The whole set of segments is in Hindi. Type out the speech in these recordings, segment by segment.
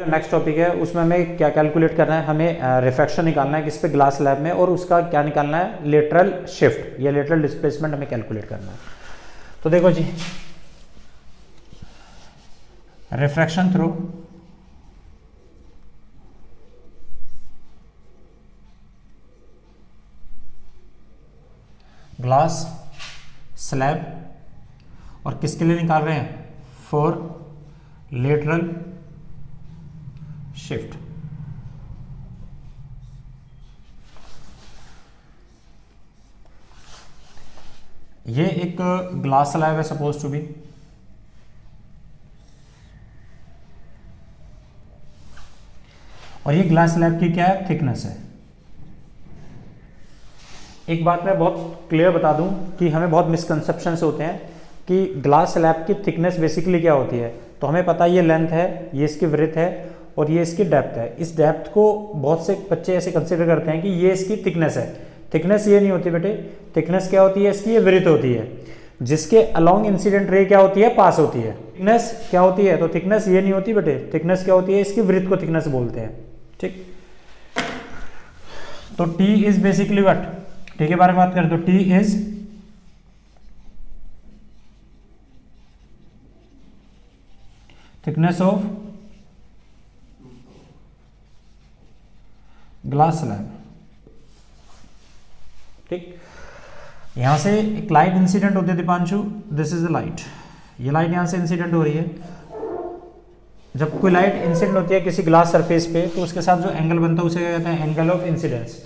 नेक्स्ट टॉपिक है, उसमें हमें क्या कैलकुलेट करना है, हमें रिफ्रैक्शन निकालना है किस पे, ग्लास स्लैब में, और उसका क्या निकालना है, लेटरल शिफ्ट या लेटरल डिस्प्लेसमेंट हमें कैलकुलेट करना है। तो देखो जी, रिफ्रैक्शन थ्रू ग्लास स्लैब, और किसके लिए निकाल रहे हैं, फॉर लेटरल शिफ्ट। ये एक ग्लास स्लैब है सपोज टू बी, और ये ग्लास स्लैब की क्या है, थिकनेस है। एक बात मैं बहुत क्लियर बता दूं कि हमें बहुत मिसकंसेप्शंस होते हैं कि ग्लास स्लैब की थिकनेस बेसिकली क्या होती है। तो हमें पता है ये लेंथ है, ये इसकी विड्थ है, और ये इसकी डेप्थ है। इस डेप्थ को बहुत से बच्चे ऐसे कंसिडर करते हैं कि ये इसकी थिकनेस है। थिकनेस ये नहीं होती बेटे, थिकनेस क्या होती है इसकी, ये विड्थ होती है, जिसके अलोंग इंसिडेंट रे क्या होती है, पास होती है। थिकनेस क्या होती है, तो थिकनेस ये नहीं होती बेटे, थिकनेस क्या होती है, इसकी विड्थ को थिकनेस बोलते हैं। ठीक, तो T is basically what, T के बारे में बात करें तो T is thickness of glass slab. ठीक, यहां से एक लाइट इंसिडेंट होती है Deepanshu, this is the light, ये लाइट यहां से इंसिडेंट हो रही है। जब कोई लाइट इंसिडेंट होती है किसी ग्लास सरफेस पे तो उसके साथ जो एंगल बनता है उसे क्या कहते हैं, एंगल ऑफ इंसिडेंस।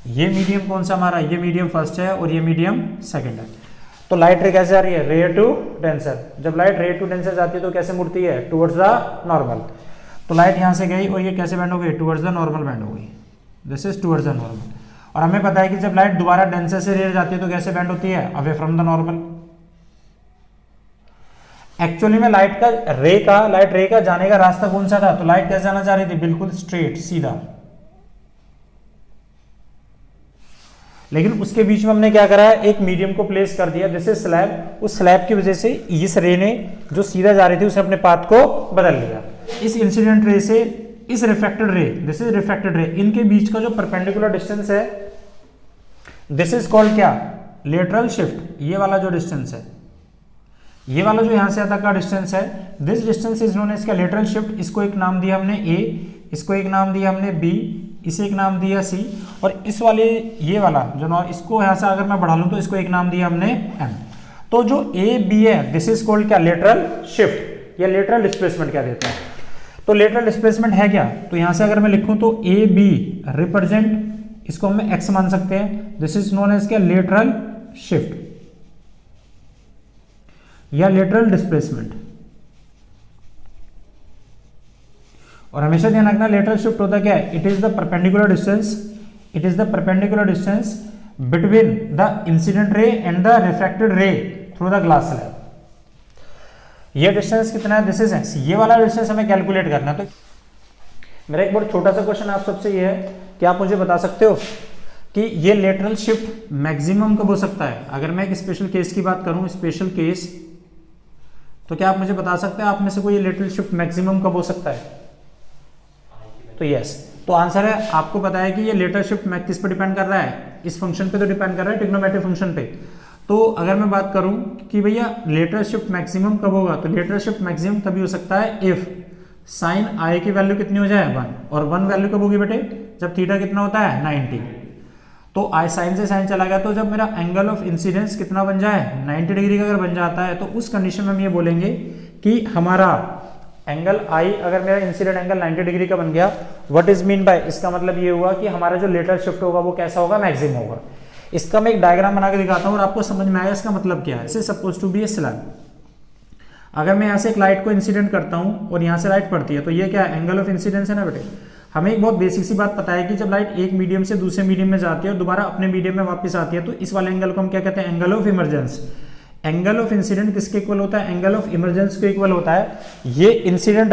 ये मीडियम कौन सा हमारा, ये मीडियम फर्स्ट है और ये मीडियम सेकंड है। तो लाइट रे कैसे आ रही है, रे टू डेंसर। जब लाइट रे टू डेंसर जाती है तो कैसे मुड़ती है, टुवर्ड्स द नॉर्मल। तो लाइट यहां से गई और ये कैसे बैंड हो गई, टुवर्ड्स द नॉर्मल बैंड हो गई, this is towards the normal. और हमें पता है कि जब लाइट दोबारा डेंसर से रे जाती है तो कैसे बैंड होती है, away from the normal. Actually में लाइट रे का जाने का रास्ता कौन सा था, तो लाइट कैसे जाना चाह रही थी, बिल्कुल स्ट्रेट सीधा, लेकिन उसके बीच में हमने क्या करा है, एक मीडियम को प्लेस कर दिया, जैसे स्लैब। उस स्लैब की वजह से इस रे ने जो सीधा जा रही थी उसे अपने पाथ को बदल लिया। इस इंसिडेंट रे से इस रिफ्रैक्टेड रे, दिस इज रिफ्रैक्टेड रे, इनके बीच का जो परपेंडिकुलर डिस्टेंस है दिस इज कॉल्ड क्या, लेटरल शिफ्ट। ये वाला जो डिस्टेंस है, ये वाला जो यहां से तक का डिस्टेंस है, this distance is known as क्या, लेटरल शिफ्ट। इसको एक नाम दिया हमने ए, इसको एक नाम दिया हमने बी, इसे एक नाम दिया सी, और इस वाले ये वाला जो इसको यहां से अगर मैं बढ़ा लूं तो इसको एक नाम दिया हमने एम। तो जो ए बी है दिस इज कॉल्ड क्या, लेटरल शिफ्ट या लेटरल डिस्प्लेसमेंट क्या देते हैं। तो लेटरल डिस्प्लेसमेंट है क्या, तो यहां से अगर मैं लिखूं तो ए बी रिप्रेजेंट, इसको हम एक्स मान सकते हैं, दिस इज नोन एज क्या, लेटरल शिफ्ट या लेटरल डिस्प्लेसमेंट। और हमेशा ध्यान रखना लेटरल शिफ्ट होता क्या है, it is the perpendicular distance between the incident ray and the refracted रे थ्रू द ग्लास स्लैब। ये डिस्टेंस कितना है, दिस इज एक्स। ये वाला डिस्टेंस हमें कैलकुलेट करना है। तो मेरा एक बहुत छोटा सा क्वेश्चन आप सबसे ये है कि आप मुझे बता सकते हो कि ये लेटरल शिफ्ट मैक्सिमम कब हो सकता है। अगर मैं एक स्पेशल केस की बात करूं, स्पेशल केस, तो क्या आप मुझे बता सकते हैं आप में से कोई ये लेटरल शिफ्ट मैक्सिमम कब हो सकता है, तो यस। तो आंसर है, आपको पता है कि ये लेटरल शिफ्ट किस पर डिपेंड कर रहा है, इस फंक्शन पे तो डिपेंड कर रहा है, ट्रिग्नोमेट्रिक फंक्शन पे। तो अगर मैं बात करूं कि भैया लेटरल शिफ्ट मैक्सिमम कब होगा, तो लेटरल शिफ्ट मैक्सिमम तभी हो सकता है इफ साइन आई की वैल्यू कितनी हो जाए 1, और 1 वैल्यू कब होगी बेटे, जब थीटा कितना होता है 90। तो आई साइन से साइन चला गया, तो जब मेरा एंगल ऑफ इंसिडेंस कितना बन जाए 90 डिग्री का अगर बन जाता है, तो उस कंडीशन में हम ये बोलेंगे कि हमारा एंगल आई, अगर मेरा इंसिडेंट एंगल 90 डिग्री का बन गया, व्हाट इज मीन बाय, इसका मतलब ये हुआ कि हमारा जो लेटरल शिफ्ट होगा वो कैसा होगा, मैक्सिमम होगा। इसका मैं एक डायग्राम बना के दिखाता हूं और आपको समझ में आएगा इसका मतलब क्या है। इसे suppose to be a slab, अगर मैं यहां से एक लाइट को इंसिडेंट करता हूं और यहां से लाइट पड़ती है, तो ये क्या है, एंगल ऑफ इंसिडेंस है ना बेटे। हमें एक बहुत बेसिक सी बात पता है कि जब लाइट एक मीडियम से दूसरे मीडियम में जाती है और दोबारा अपने मीडियम में वापस आती है, तो इस वाले एंगल को हम क्या कहते हैं, angle of emergence. Angle of incident किसके इक्वल होता है, एंगल ऑफ इमरजेंस के इक्वल होता है। ये इंसिडेंट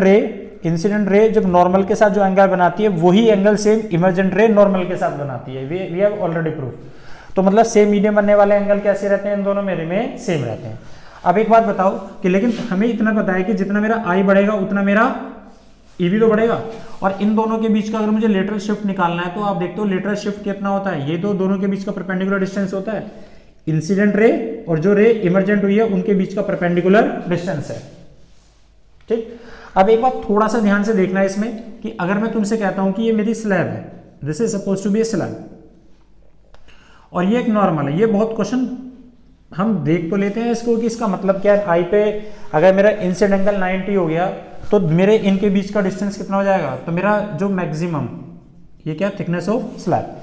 रे जब नॉर्मल के साथ जो एंगल बनाती है वही angle same emergent ray normal के साथ बनाती है। We have already proof. तो मतलब सेम मीडियम बनने वाले एंगल कैसे रहते हैं, इन दोनों मेरे में सेम रहते हैं। अब एक बात बताओ कि लेकिन हमें इतना पता है कि जितना मेरा आई बढ़ेगा उतना मेरा ई भी तो बढ़ेगा। और इन दोनों के बीच का अगर मुझे लेटरल शिफ्ट निकालना है तो आप देखते हो लेटरल शिफ्ट कितना होता है, ये तो दोनों के बीच का परपेंडिकुलर डिस्टेंस होता है, इंसिडेंट रे और जो रे इमर्जेंट हुई है उनके बीच का परपेंडिकुलर डिस्टेंस है। ठीक, अब एक बात थोड़ा सा ध्यान से देखना है इसमें कि अगर मैं तुमसे कहता हूं कि ये मेरी स्लैब है, this is suppose to be a slab, और ये एक नॉर्मल है, ये बहुत क्वेश्चन हम देख तो लेते हैं इसको कि इसका मतलब क्या है। आई पे अगर मेरा इंसिडेंट एंगल 90 हो गया तो मेरे इनके बीच का डिस्टेंस कितना हो जाएगा, तो मेरा जो मैक्सिमम, ये क्या थिकनेस ऑफ स्लैब,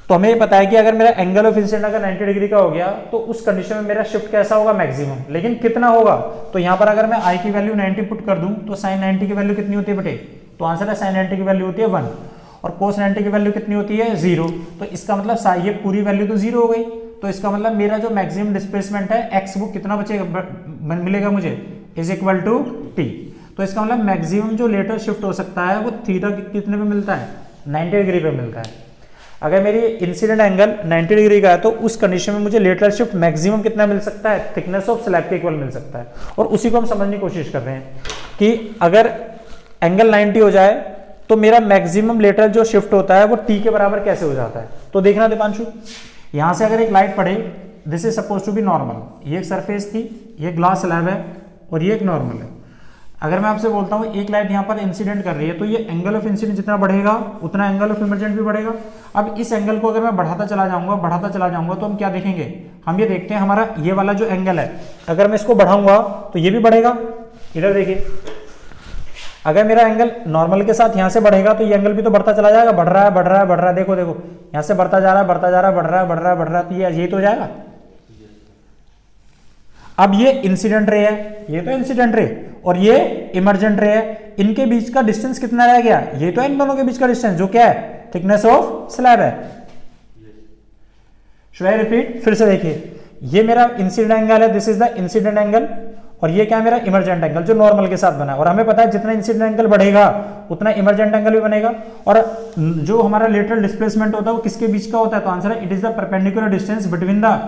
तो हमें ये पता है कि अगर मेरा एंगल ऑफ इंसिडेंट अगर 90 डिग्री का हो गया तो उस कंडीशन में मेरा शिफ्ट कैसा होगा, मैक्सिमम, लेकिन कितना होगा, तो यहां पर अगर मैं आई की वैल्यू 90 पुट कर दूं तो साइन 90 की वैल्यू कितनी होती है बेटे, तो आंसर है साइन 90 की वैल्यू होती है 1 और कोस 90 की वैल्यू कितनी होती है 0, तो इसका मतलब ये पूरी वैल्यू तो 0 हो गई, तो इसका मतलब मेरा जो मैक्सिमम डिस्प्लेसमेंट है एक्स वो कितना बचेगा, मिलेगा मुझे, इज इक्वल टू टी। तो इसका मतलब मैक्सिमम जो लेटर शिफ्ट हो सकता है वो थीटा कितने पे मिलता है, 90 डिग्री पे मिलता है। अगर मेरी इंसिडेंट एंगल 90 डिग्री का है तो उस कंडीशन में मुझे लेटरल शिफ्ट मैक्सिमम कितना मिल सकता है, थिकनेस ऑफ स्लैब के इक्वल मिल सकता है। और उसी को हम समझने की कोशिश कर रहे हैं कि अगर एंगल 90 हो जाए तो मेरा मैक्सिमम लेटरल जो शिफ्ट होता है वो टी के बराबर कैसे हो जाता है। तो देखना दीपांशु, यहां से अगर एक लाइट पड़े, this is suppose to be normal, ये एक सरफेस थी, ये ग्लास स्लैब है और ये एक नॉर्मल है। अगर मैं आपसे बोलता हूँ एक लाइट यहाँ पर इंसिडेंट कर रही है तो ये एंगल ऑफ इंसिडेंट जितना बढ़ेगा उतना एंगल ऑफ इमर्जेंट भी बढ़ेगा। अब इस एंगल को अगर मैं बढ़ाता चला जाऊंगा तो हम क्या देखेंगे, हम ये देखते हैं हमारा ये वाला जो एंगल है, अगर मैं इसको बढ़ाऊंगा तो ये भी बढ़ेगा। इधर देखिए, अगर मेरा एंगल नॉर्मल के साथ यहाँ से बढ़ेगा तो ये एंगल भी तो बढ़ता चला जाएगा, बढ़ रहा है, देखो यहाँ से बढ़ता जा रहा है, बढ़ रहा है, तो ये तो हो जाएगा। अब ये इंसिडेंट रे है, ये तो इंसिडेंट रे और ये इमर्जेंट रे है, इनके बीच का डिस्टेंस कितना रह गया, ये तो इन दोनों के बीच का डिस्टेंस जो क्या है, थिकनेस ऑफ स्लैब है। शुड आई रिपीट, फिर से देखिए, ये मेरा इंसिडेंट एंगल है, this is the incident angle, और ये क्या है मेरा इमर्जेंट एंगल जो नॉर्मल के साथ बना है। और हमें पता है जितना इंसिडेंट एंगल बढ़ेगा उतना इमर्जेंट एंगल भी बनेगा, और जो हमारा लेटरल डिस्प्लेसमेंट होता है वो किसके बीच का होता है, तो आंसर है it is the perpendicular distance between the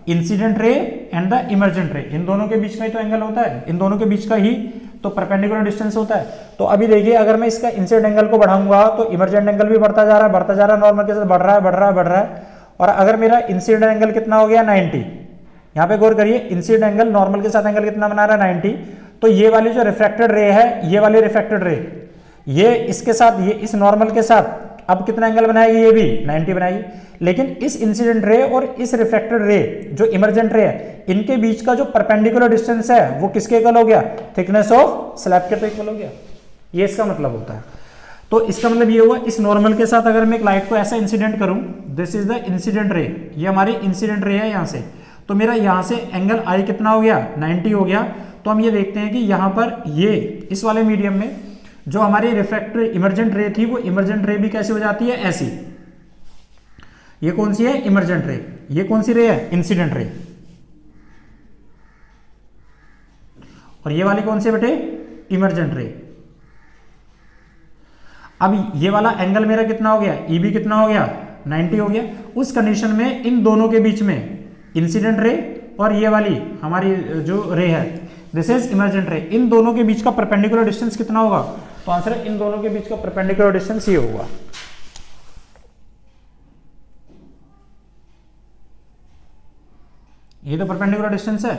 incident ray and the emergent ray. इन दोनों के बीच का ही तो एंगल होता है, इन दोनों के बीच का ही तो परपेंडिकुलर डिस्टेंस होता है। तो अभी देखिए, अगर मैं इसका इंसिडेंट एंगल को बढ़ाऊंगा तो इमर्जेंट एंगल भी बढ़ता जा रहा है, नॉर्मल के साथ बढ़ रहा है। और अगर मेरा इंसिडेंट एंगल कितना हो गया 90, यहाँ पे गौर करिए, इंसिडेंट एंगल नॉर्मल के साथ एंगल कितना बना रहा है 90, तो ये वाली जो रिफ्रैक्टेड रे है, ये वाली रिफ्रैक्टेड रे, ये इसके साथ, ये इस नॉर्मल के साथ अब कितना एंगल बनाएगी, ये भी 90 बनाएगी। लेकिन इस इंसिडेंट रे और इस रिफ्रैक्टेड रे जो इमर्जेंट रे है, इनके बीच का जो परपेंडिकुलर डिस्टेंस है वो किसके इक्वल हो गया, थिकनेस ऑफ स्लैब के तो इक्वल हो गया। ये इसका मतलब होता है। तो इसका मतलब ये हुआ, इस नॉर्मल के साथ अगर मैं एक लाइट को ऐसा इंसिडेंट करूं, दिस इज द इंसिडेंट रे, ये हमारी इंसिडेंट रे है यहाँ से, तो मेरा यहाँ से एंगल आई कितना हो गया 90 हो गया। तो हम ये देखते हैं कि यहाँ पर ये इस वाले मीडियम में जो हमारी रिफ्रैक्टेड इमर्जेंट रे थी वो इमर्जेंट रे भी कैसे हो जाती है, ऐसी। ये कौन सी है, इमर्जेंट रे, ये कौन सी रे है, इंसिडेंट रे, और ये वाली कौन सी बेटे, इमर्जेंट रे। अब ये वाला एंगल मेरा कितना हो गया, ई भी कितना हो गया 90 हो गया। उस कंडीशन में इन दोनों के बीच में इंसिडेंट रे और ये वाली हमारी जो रे है, दिस इज इमर्जेंट रे, इन दोनों के बीच का परपेंडिकुलर डिस्टेंस कितना होगा, तो आंसर है इन दोनों के बीच का परपेंडिकुलर डिस्टेंस ये होगा। ये तो परपेंडिकुलर डिस्टेंस है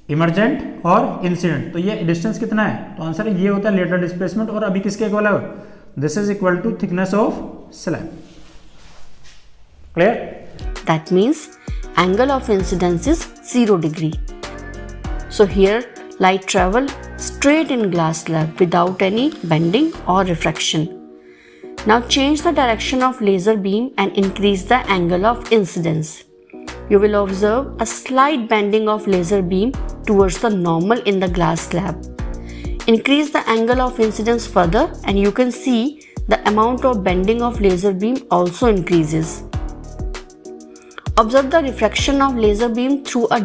इमर्जेंट और इंसिडेंट, तो ये डिस्टेंस कितना है, तो आंसर ये होता है लेटरल डिस्प्लेसमेंट। और अभी किसके इक्वल है, this is equal to thickness of slab. Clear? That means angle of incidence is 0 degree. So here light travel straight in glass slab without any bending or refraction. Now change the direction of laser beam and increase the angle of incidence. You will observe a slight bending of laser beam towards the normal in the glass slab. Increase the angle of incidence further and you can see the amount of bending of laser beam also increases. Observe the refraction of laser beam through a